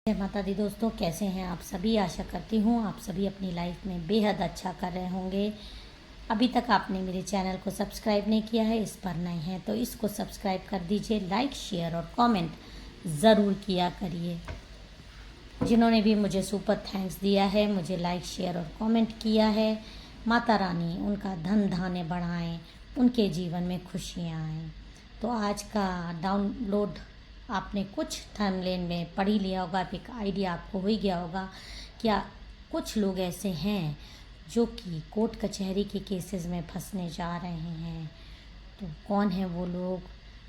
जय माता दी दोस्तों, कैसे हैं आप सभी। आशा करती हूँ आप सभी अपनी लाइफ में बेहद अच्छा कर रहे होंगे। अभी तक आपने मेरे चैनल को सब्सक्राइब नहीं किया है, इस पर नए हैं तो इसको सब्सक्राइब कर दीजिए। लाइक, शेयर और कमेंट ज़रूर किया करिए। जिन्होंने भी मुझे सुपर थैंक्स दिया है, मुझे लाइक, शेयर और कमेंट किया है, माता रानी उनका धन धान्य बढ़ाएं, उनके जीवन में खुशियाँ आएँ। तो आज का डाउनलोड आपने कुछ थंबनेल में पढ़ ही लिया होगा, एक आइडिया आपको हो ही गया होगा। क्या कुछ लोग ऐसे हैं जो कि कोर्ट कचहरी के केसेस में फंसने जा रहे हैं। तो कौन है वो लोग,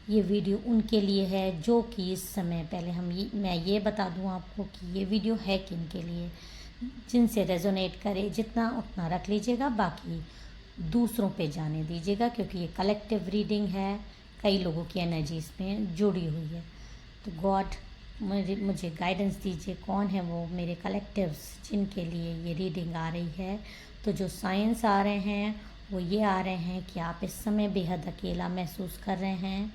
ये वीडियो उनके लिए है जो कि इस समय पहले मैं ये बता दूं आपको कि ये वीडियो है किन के लिए। जिनसे रेजोनेट करे जितना उतना रख लीजिएगा, बाकी दूसरों पे जाने दीजिएगा, क्योंकि ये कलेक्टिव रीडिंग है, कई लोगों की एनर्जी इसमें जुड़ी हुई है। तो गॉड मुझे गाइडेंस दीजिए, कौन है वो मेरे कलेक्टिव्स जिनके लिए ये रीडिंग आ रही है। तो जो साइंस आ रहे हैं वो ये आ रहे हैं कि आप इस समय बेहद अकेला महसूस कर रहे हैं,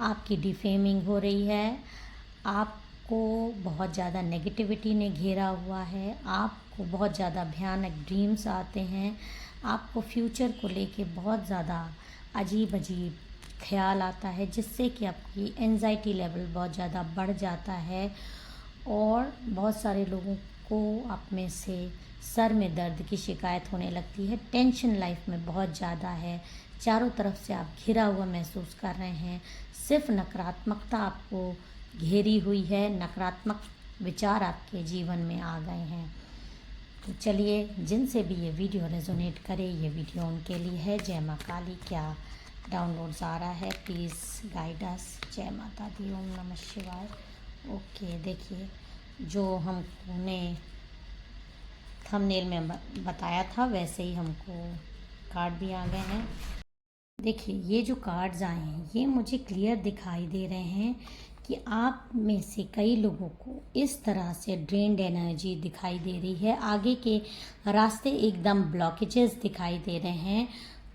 आपकी डिफेमिंग हो रही है, आपको बहुत ज़्यादा नेगेटिविटी ने घेरा हुआ है, आपको बहुत ज़्यादा भयानक ड्रीम्स आते हैं, आपको फ्यूचर को लेके बहुत ज़्यादा अजीब अजीब ख्याल आता है, जिससे कि आपकी एंजाइटी लेवल बहुत ज़्यादा बढ़ जाता है। और बहुत सारे लोगों को आप में से सर में दर्द की शिकायत होने लगती है, टेंशन लाइफ में बहुत ज़्यादा है, चारों तरफ से आप घिरा हुआ महसूस कर रहे हैं, सिर्फ नकारात्मकता आपको घेरी हुई है, नकारात्मक विचार आपके जीवन में आ गए हैं। तो चलिए, जिनसे भी ये वीडियो रेजोनेट करे, ये वीडियो उनके लिए है। जय माँ काली। क्या डाउनलोड्स आ रहा है, प्लीज़ गाइड अस। जय माता दी, ओम नमः शिवाय। ओके, देखिए जो हमने थंबनेल में बताया था वैसे ही हमको कार्ड भी आ गए हैं। देखिए, ये जो कार्ड्स आए हैं ये मुझे क्लियर दिखाई दे रहे हैं कि आप में से कई लोगों को इस तरह से ड्रेन्ड एनर्जी दिखाई दे रही है, आगे के रास्ते एकदम ब्लॉकेजेस दिखाई दे रहे हैं,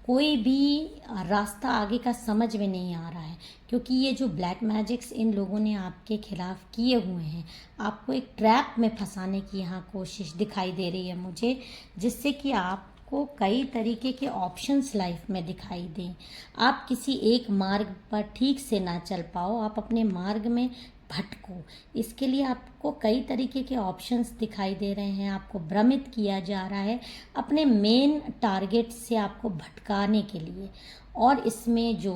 कोई भी रास्ता आगे का समझ में नहीं आ रहा है, क्योंकि ये जो ब्लैक मैजिक्स इन लोगों ने आपके खिलाफ किए हुए हैं, आपको एक ट्रैप में फंसाने की यहाँ कोशिश दिखाई दे रही है मुझे, जिससे कि आपको कई तरीके के ऑप्शंस लाइफ में दिखाई दें, आप किसी एक मार्ग पर ठीक से ना चल पाओ, आप अपने मार्ग में भटको। इसके लिए आपको कई तरीके के ऑप्शंस दिखाई दे रहे हैं, आपको भ्रमित किया जा रहा है अपने मेन टारगेट से आपको भटकाने के लिए। और इसमें जो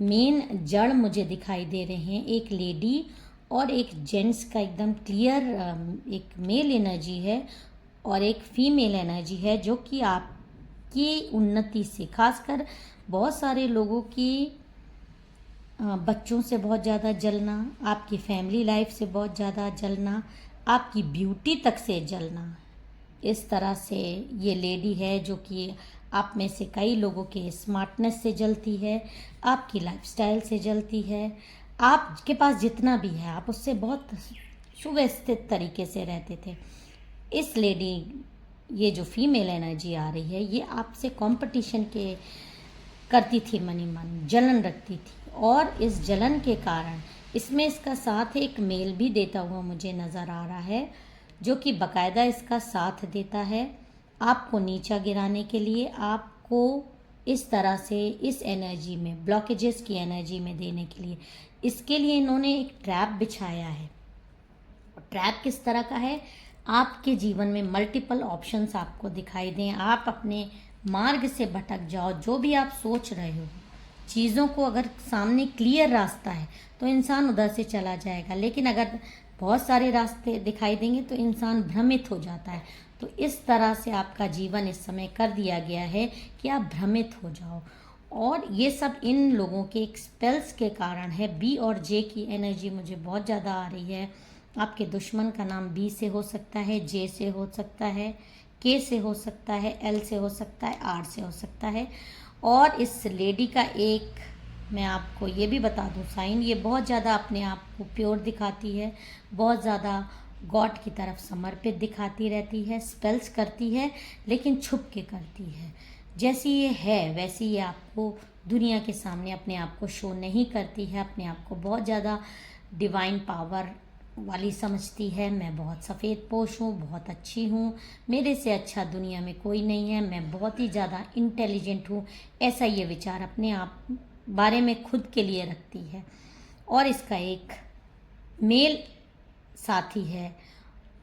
मेन जड़ मुझे दिखाई दे रहे हैं, एक लेडी और एक जेंट्स का एकदम क्लियर, एक मेल एनर्जी है और एक फीमेल एनर्जी है, जो कि आपकी उन्नति से, खासकर बहुत सारे लोगों की बच्चों से बहुत ज़्यादा जलना, आपकी फैमिली लाइफ से बहुत ज़्यादा जलना, आपकी ब्यूटी तक से जलना, इस तरह से ये लेडी है जो कि आप में से कई लोगों के स्मार्टनेस से जलती है, आपकी लाइफस्टाइल से जलती है, आपके पास जितना भी है आप उससे बहुत सुव्यवस्थित तरीके से रहते थे। इस लेडी, ये जो फीमेल एनर्जी आ रही है, ये आपसे कंपटीशन के करती थी, मनी मन जलन रखती थी, और इस जलन के कारण इसमें इसका साथ एक मेल भी देता हुआ मुझे नज़र आ रहा है, जो कि बकायदा इसका साथ देता है आपको नीचा गिराने के लिए, आपको इस तरह से इस एनर्जी में, ब्लॉकेजेस की एनर्जी में देने के लिए। इसके लिए इन्होंने एक ट्रैप बिछाया है। ट्रैप किस तरह का है, आपके जीवन में मल्टीपल ऑप्शंस आपको दिखाई दें, आप अपने मार्ग से भटक जाओ, जो भी आप सोच रहे हो चीज़ों को, अगर सामने क्लियर रास्ता है तो इंसान उधर से चला जाएगा, लेकिन अगर बहुत सारे रास्ते दिखाई देंगे तो इंसान भ्रमित हो जाता है। तो इस तरह से आपका जीवन इस समय कर दिया गया है कि आप भ्रमित हो जाओ, और ये सब इन लोगों के एक स्पेल्स के कारण है। बी और जे की एनर्जी मुझे बहुत ज़्यादा आ रही है। आपके दुश्मन का नाम बी से हो सकता है, जे से हो सकता है, के से हो सकता है, एल से हो सकता है, आर से हो सकता है। और इस लेडी का एक, मैं आपको ये भी बता दूं साइन, ये बहुत ज़्यादा अपने आप को प्योर दिखाती है, बहुत ज़्यादा गॉड की तरफ समर्पित दिखाती रहती है, स्पेल्स करती है लेकिन छुप के करती है। जैसी ये है वैसी ये आपको दुनिया के सामने अपने आप को शो नहीं करती है, अपने आप को बहुत ज़्यादा डिवाइन पावर वाली समझती है। मैं बहुत सफ़ेद पोश हूँ, बहुत अच्छी हूँ, मेरे से अच्छा दुनिया में कोई नहीं है, मैं बहुत ही ज़्यादा इंटेलिजेंट हूँ, ऐसा ये विचार अपने आप बारे में खुद के लिए रखती है। और इसका एक मेल साथी है,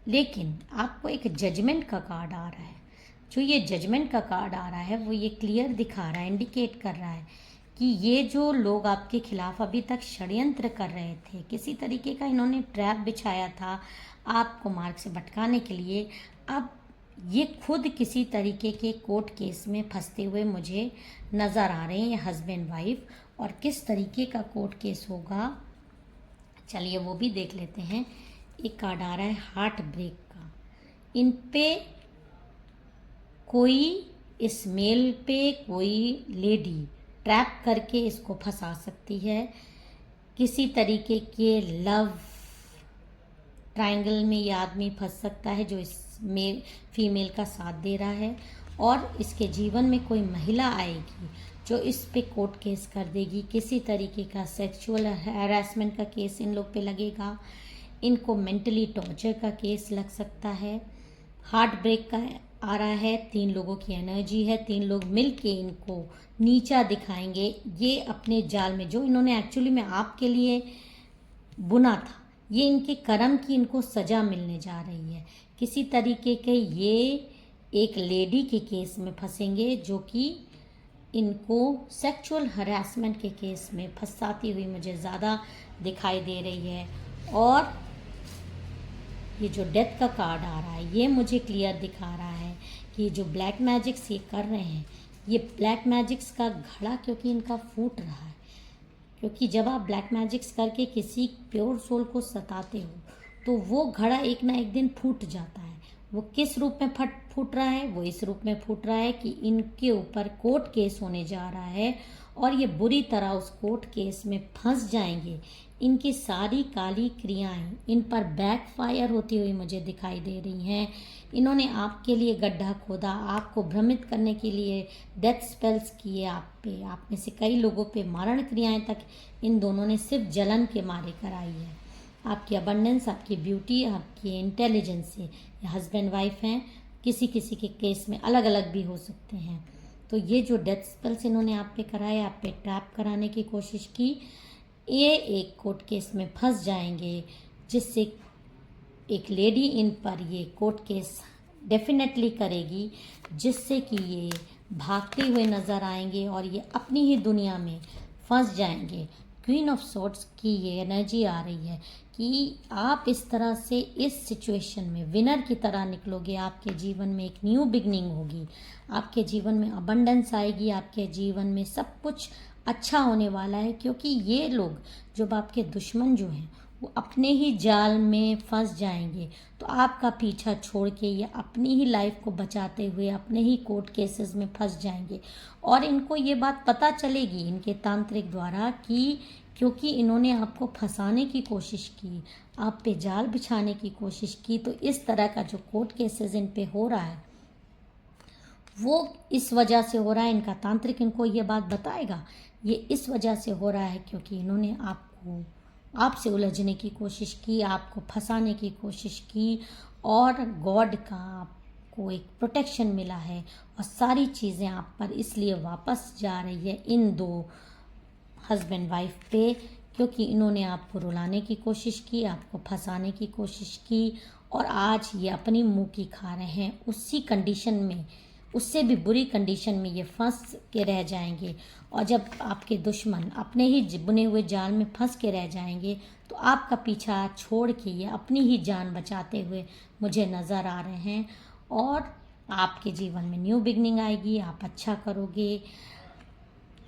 लेकिन आपको एक जजमेंट का कार्ड आ रहा है। जो ये जजमेंट का कार्ड आ रहा है वो ये क्लियर दिखा रहा है, इंडिकेट कर रहा है कि ये जो लोग आपके खिलाफ अभी तक षड्यंत्र कर रहे थे, किसी तरीके का इन्होंने ट्रैप बिछाया था आपको मार्ग से भटकाने के लिए, अब ये खुद किसी तरीके के कोर्ट केस में फंसते हुए मुझे नज़र आ रहे हैं, ये हस्बैंड वाइफ। और किस तरीके का कोर्ट केस होगा, चलिए वो भी देख लेते हैं। एक कार्ड आ रहा है हार्ट ब्रेक का। इन पे कोई, इस मेल पे कोई लेडी ट्रैप करके इसको फंसा सकती है, किसी तरीके के लव ट्रायंगल में ये आदमी फंस सकता है जो इस मेल फीमेल का साथ दे रहा है। और इसके जीवन में कोई महिला आएगी जो इस पे कोर्ट केस कर देगी, किसी तरीके का सेक्सुअल हैरेसमेंट का केस इन लोग पे लगेगा, इनको मेंटली टॉर्चर का केस लग सकता है। हार्ट ब्रेक का आ रहा है, 3 लोगों की एनर्जी है, 3 लोग मिल के इनको नीचा दिखाएंगे। ये अपने जाल में जो इन्होंने एक्चुअली में आपके लिए बुना था, ये इनके कर्म की इनको सज़ा मिलने जा रही है। किसी तरीके के ये एक लेडी के केस में फंसेंगे जो कि इनको सेक्सुअल हरासमेंट के केस में फंसाती हुई मुझे ज़्यादा दिखाई दे रही है। और ये जो डेथ का कार्ड आ रहा है ये मुझे क्लियर दिखा रहा है कि जो ब्लैक मैजिक्स ये कर रहे हैं, ये ब्लैक मैजिक्स का घड़ा क्योंकि इनका फूट रहा है। क्योंकि जब आप ब्लैक मैजिक्स करके किसी प्योर सोल को सताते हो तो वो घड़ा एक ना एक दिन फूट जाता है। वो किस रूप में फूट रहा है, वो इस रूप में फूट रहा है कि इनके ऊपर कोर्ट केस होने जा रहा है और ये बुरी तरह उस कोर्ट केस में फंस जाएंगे। इनकी सारी काली क्रियाएं इन पर बैकफायर होती हुई मुझे दिखाई दे रही हैं। इन्होंने आपके लिए गड्ढा खोदा, आपको भ्रमित करने के लिए डेथ स्पेल्स किए आप पे, आप में से कई लोगों पे मारण क्रियाएं तक इन दोनों ने सिर्फ जलन के मारे कराई है। आपकी अबंडेंस, आपकी ब्यूटी, आपकी इंटेलिजेंस से ये हस्बैंड वाइफ हैं, किसी किसी के केस में अलग अलग भी हो सकते हैं। तो ये जो डेथ स्पेल्स इन्होंने आप पे कराए, आप पे ट्रैप कराने की कोशिश की, ये एक कोर्ट केस में फंस जाएंगे जिससे एक लेडी इन पर ये कोर्ट केस डेफिनेटली करेगी, जिससे कि ये भागते हुए नज़र आएंगे और ये अपनी ही दुनिया में फंस जाएंगे। क्वीन ऑफ सोर्ड्स की ये एनर्जी आ रही है कि आप इस तरह से इस सिचुएशन में विनर की तरह निकलोगे। आपके जीवन में एक न्यू बिगनिंग होगी, आपके जीवन में अबंडेंस आएगी, आपके जीवन में सब कुछ अच्छा होने वाला है। क्योंकि ये लोग जो आपके दुश्मन जो हैं वो अपने ही जाल में फंस जाएंगे, तो आपका पीछा छोड़ के ये अपनी ही लाइफ को बचाते हुए अपने ही कोर्ट केसेस में फंस जाएंगे। और इनको ये बात पता चलेगी इनके तांत्रिक द्वारा कि क्योंकि इन्होंने आपको फंसाने की कोशिश की, आप पे जाल बिछाने की कोशिश की, तो इस तरह का जो कोर्ट केसेस इन पे हो रहा है वो इस वजह से हो रहा है। इनका तांत्रिक इनको ये बात बताएगा, ये इस वजह से हो रहा है क्योंकि इन्होंने आपको आपसे उलझने की कोशिश की, आपको फंसाने की कोशिश की, और गॉड का आपको एक प्रोटेक्शन मिला है और सारी चीज़ें आप पर इसलिए वापस जा रही है इन दो हस्बैंड वाइफ पे, क्योंकि इन्होंने आपको रुलाने की कोशिश की, आपको फंसाने की कोशिश की, और आज ये अपनी मुंह की खा रहे हैं। उसी कंडीशन में, उससे भी बुरी कंडीशन में ये फंस के रह जाएंगे। और जब आपके दुश्मन अपने ही बुने हुए जाल में फंस के रह जाएंगे तो आपका पीछा छोड़ के ये अपनी ही जान बचाते हुए मुझे नज़र आ रहे हैं। और आपके जीवन में न्यू बिगनिंग आएगी, आप अच्छा करोगे।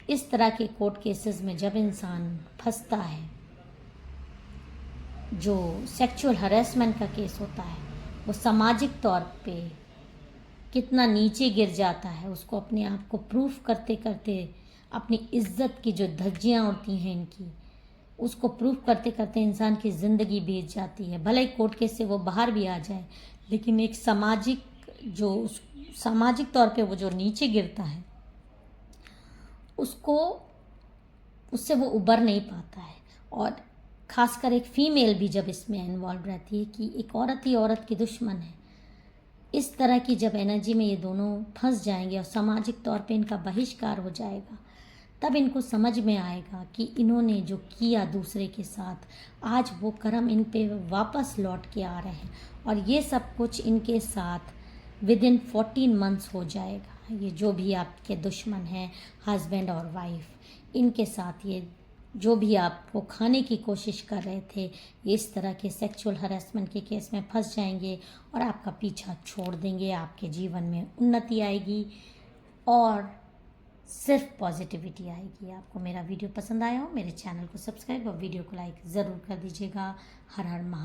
इस तरह के कोर्ट केसेस में जब इंसान फंसता है, जो सेक्सुअल हरेसमेंट का केस होता है, वो सामाजिक तौर पे कितना नीचे गिर जाता है, उसको अपने आप को प्रूफ करते करते अपनी इज्जत की जो धज्जियाँ होती हैं इनकी, उसको प्रूफ करते करते इंसान की ज़िंदगी बीत जाती है। भले ही कोर्ट केस से वो बाहर भी आ जाए, लेकिन एक सामाजिक तौर पे वो जो नीचे गिरता है उससे वो उबर नहीं पाता है। और खासकर एक फीमेल भी जब इसमें इन्वॉल्व रहती है कि एक औरत ही औरत की दुश्मन है, इस तरह की जब एनर्जी में ये दोनों फंस जाएंगे और सामाजिक तौर पे इनका बहिष्कार हो जाएगा, तब इनको समझ में आएगा कि इन्होंने जो किया दूसरे के साथ, आज वो कर्म इन पे वापस लौट के आ रहे हैं और ये सब कुछ इनके साथ विद इन 14 मंथ्स हो जाएगा। ये जो भी आपके दुश्मन हैं, हस्बैंड और वाइफ, इनके साथ ये जो भी आपको खाने की कोशिश कर रहे थे, इस तरह के सेक्सुअल हरासमेंट के केस में फंस जाएंगे और आपका पीछा छोड़ देंगे। आपके जीवन में उन्नति आएगी और सिर्फ पॉजिटिविटी आएगी। आपको मेरा वीडियो पसंद आया हो, मेरे चैनल को सब्सक्राइब और वीडियो को लाइक ज़रूर कर दीजिएगा। हर हर महा